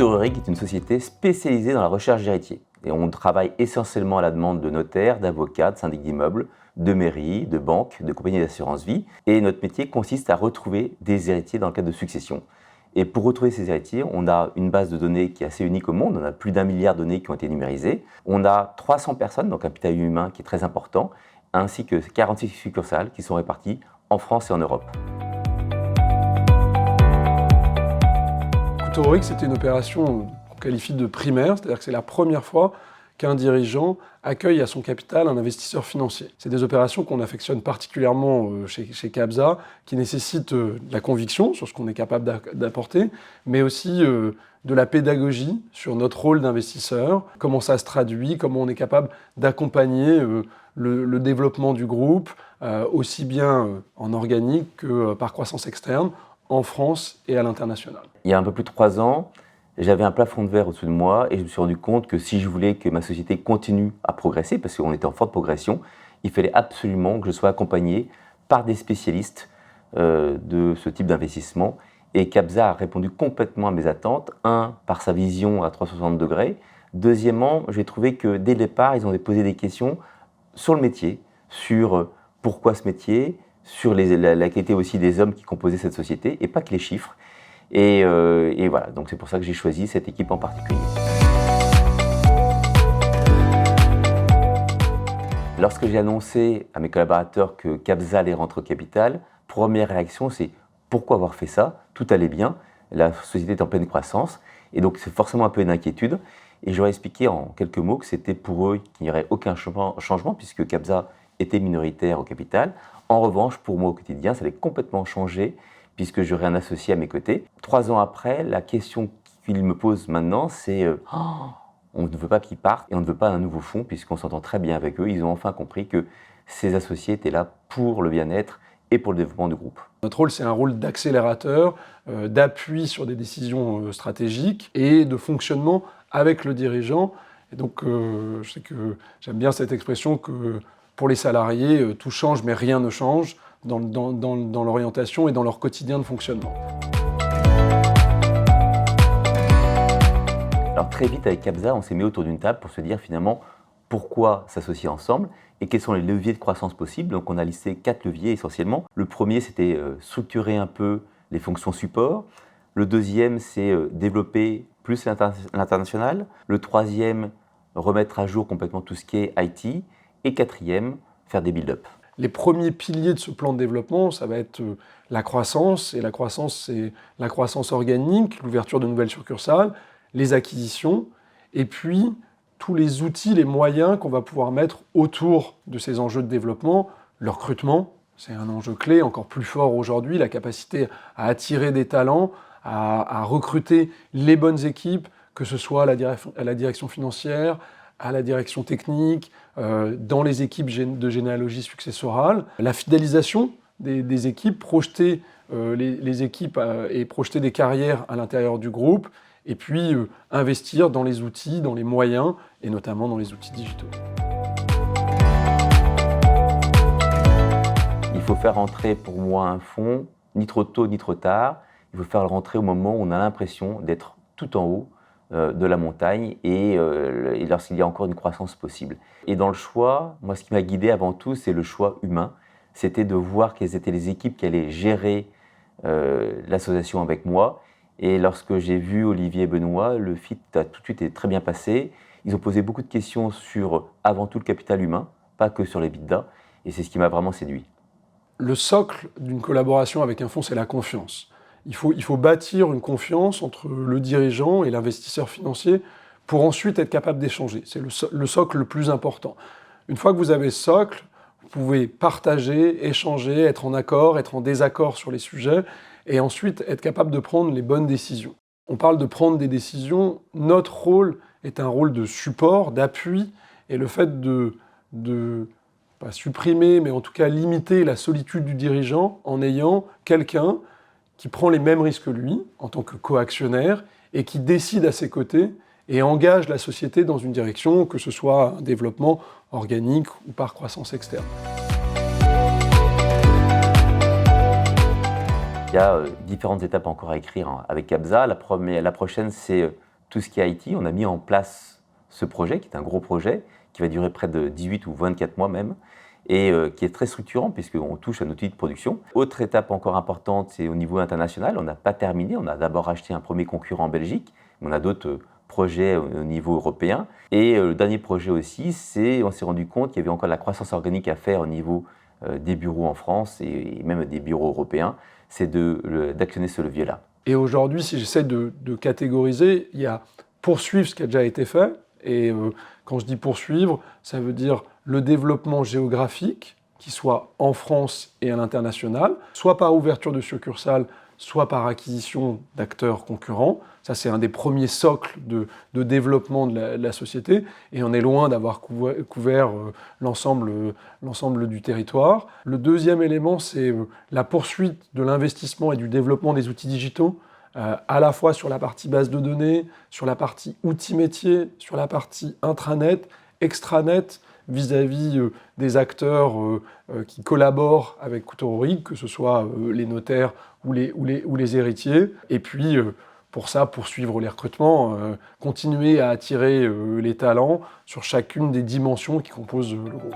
Couturerie est une société spécialisée dans la recherche d'héritiers. Et on travaille essentiellement à la demande de notaires, d'avocats, de syndics d'immeubles, de mairies, de banques, de compagnies d'assurance vie. Et notre métier consiste à retrouver des héritiers dans le cadre de succession. Et pour retrouver ces héritiers, on a une base de données qui est assez unique au monde. On a plus d'1 milliard de données qui ont été numérisées. On a 300 personnes, donc un capital humain qui est très important, ainsi que 46 succursales qui sont réparties en France et en Europe. Couturerie, c'était une opération qu'on qualifie de primaire, c'est-à-dire que c'est la première fois qu'un dirigeant accueille à son capital un investisseur financier. C'est des opérations qu'on affectionne particulièrement chez Cabza, qui nécessitent de la conviction sur ce qu'on est capable d'apporter, mais aussi de la pédagogie sur notre rôle d'investisseur, comment ça se traduit, comment on est capable d'accompagner le développement du groupe, aussi bien en organique que par croissance externe, en France et à l'international. Il y a un peu plus de 3 ans, j'avais un plafond de verre au-dessus de moi et je me suis rendu compte que si je voulais que ma société continue à progresser, parce qu'on était en forte progression, il fallait absolument que je sois accompagné par des spécialistes de ce type d'investissement. Et Cabza a répondu complètement à mes attentes. Un, par sa vision à 360 degrés. Deuxièmement, j'ai trouvé que dès le départ, ils ont posé des questions sur le métier, sur pourquoi ce métier, sur la qualité aussi des hommes qui composaient cette société, et pas que les chiffres. Et voilà, donc c'est pour ça que j'ai choisi cette équipe en particulier. Lorsque j'ai annoncé à mes collaborateurs que Cabza allait rentrer au capital, première réaction, c'est pourquoi avoir fait ça? Tout allait bien, la société est en pleine croissance, et donc c'est forcément un peu une inquiétude. Et je leur ai expliqué en quelques mots que c'était pour eux qu'il n'y aurait aucun changement puisque Cabza était minoritaire au capital. En revanche, pour moi au quotidien, ça allait complètement changer puisque j'aurais un associé à mes côtés. 3 ans après, la question qu'ils me posent maintenant, c'est on ne veut pas qu'ils partent et on ne veut pas un nouveau fonds puisqu'on s'entend très bien avec eux. Ils ont enfin compris que ces associés étaient là pour le bien-être et pour le développement du groupe. Notre rôle, c'est un rôle d'accélérateur, d'appui sur des décisions stratégiques et de fonctionnement avec le dirigeant. Et donc, je sais que j'aime bien cette expression que pour les salariés, tout change mais rien ne change dans l'orientation et dans leur quotidien de fonctionnement. Alors très vite avec Cabza, on s'est mis autour d'une table pour se dire finalement pourquoi s'associer ensemble et quels sont les leviers de croissance possibles. Donc on a listé 4 leviers essentiellement. Le premier, c'était structurer un peu les fonctions support. Le deuxième, c'est développer plus l'international. Le troisième, remettre à jour complètement tout ce qui est IT. Et quatrième, faire des build-up. Les premiers piliers de ce plan de développement, ça va être la croissance. Et la croissance, c'est la croissance organique, l'ouverture de nouvelles succursales, les acquisitions, et puis tous les outils, les moyens qu'on va pouvoir mettre autour de ces enjeux de développement. Le recrutement, c'est un enjeu clé, encore plus fort aujourd'hui, la capacité à attirer des talents, à recruter les bonnes équipes, que ce soit à la direction financière, à la direction technique, dans les équipes de généalogie successorale. La fidélisation des équipes, projeter les équipes et projeter des carrières à l'intérieur du groupe, et puis investir dans les outils, dans les moyens, et notamment dans les outils digitaux. Il faut faire rentrer pour moi un fonds, ni trop tôt ni trop tard. Il faut faire le rentrer au moment où on a l'impression d'être tout en haut de la montagne et lorsqu'il y a encore une croissance possible. Et dans le choix, moi ce qui m'a guidé avant tout, c'est le choix humain. C'était de voir quelles étaient les équipes qui allaient gérer l'association avec moi. Et lorsque j'ai vu Olivier et Benoît, le fit a tout de suite été très bien passé. Ils ont posé beaucoup de questions sur, avant tout, le capital humain, pas que sur les EBITDA. Et c'est ce qui m'a vraiment séduit. Le socle d'une collaboration avec un fonds, c'est la confiance. Il faut bâtir une confiance entre le dirigeant et l'investisseur financier pour ensuite être capable d'échanger. C'est le socle le plus important. Une fois que vous avez ce socle, vous pouvez partager, échanger, être en accord, être en désaccord sur les sujets, et ensuite être capable de prendre les bonnes décisions. On parle de prendre des décisions. Notre rôle est un rôle de support, d'appui, et le fait de pas supprimer, mais en tout cas limiter la solitude du dirigeant en ayant quelqu'un qui prend les mêmes risques que lui, en tant que coactionnaire, et qui décide à ses côtés et engage la société dans une direction, que ce soit un développement organique ou par croissance externe. Il y a différentes étapes encore à écrire avec Cabza. La prochaine, c'est tout ce qui est IT. On a mis en place ce projet, qui est un gros projet, qui va durer près de 18 ou 24 mois même, et qui est très structurant puisqu'on touche à un outil de production. Autre étape encore importante, c'est au niveau international. On n'a pas terminé, on a d'abord acheté un premier concurrent en Belgique, mais on a d'autres projets au niveau européen. Et le dernier projet aussi, on s'est rendu compte qu'il y avait encore de la croissance organique à faire au niveau des bureaux en France et même des bureaux européens, c'est d'actionner ce levier-là. Et aujourd'hui, si j'essaie de catégoriser, il y a poursuivre ce qui a déjà été fait. Et quand je dis poursuivre, ça veut dire le développement géographique, qui soit en France et à l'international, soit par ouverture de succursales, soit par acquisition d'acteurs concurrents. Ça, c'est un des premiers socles de développement de la société. Et on est loin d'avoir couvert l'ensemble du territoire. Le deuxième élément, c'est la poursuite de l'investissement et du développement des outils digitaux, à la fois sur la partie base de données, sur la partie outils métiers, sur la partie intranet, extranet, vis-à-vis des acteurs qui collaborent avec Couture-Auric, que ce soit les notaires ou les héritiers. Et puis, pour ça, poursuivre les recrutements, continuer à attirer les talents sur chacune des dimensions qui composent le groupe.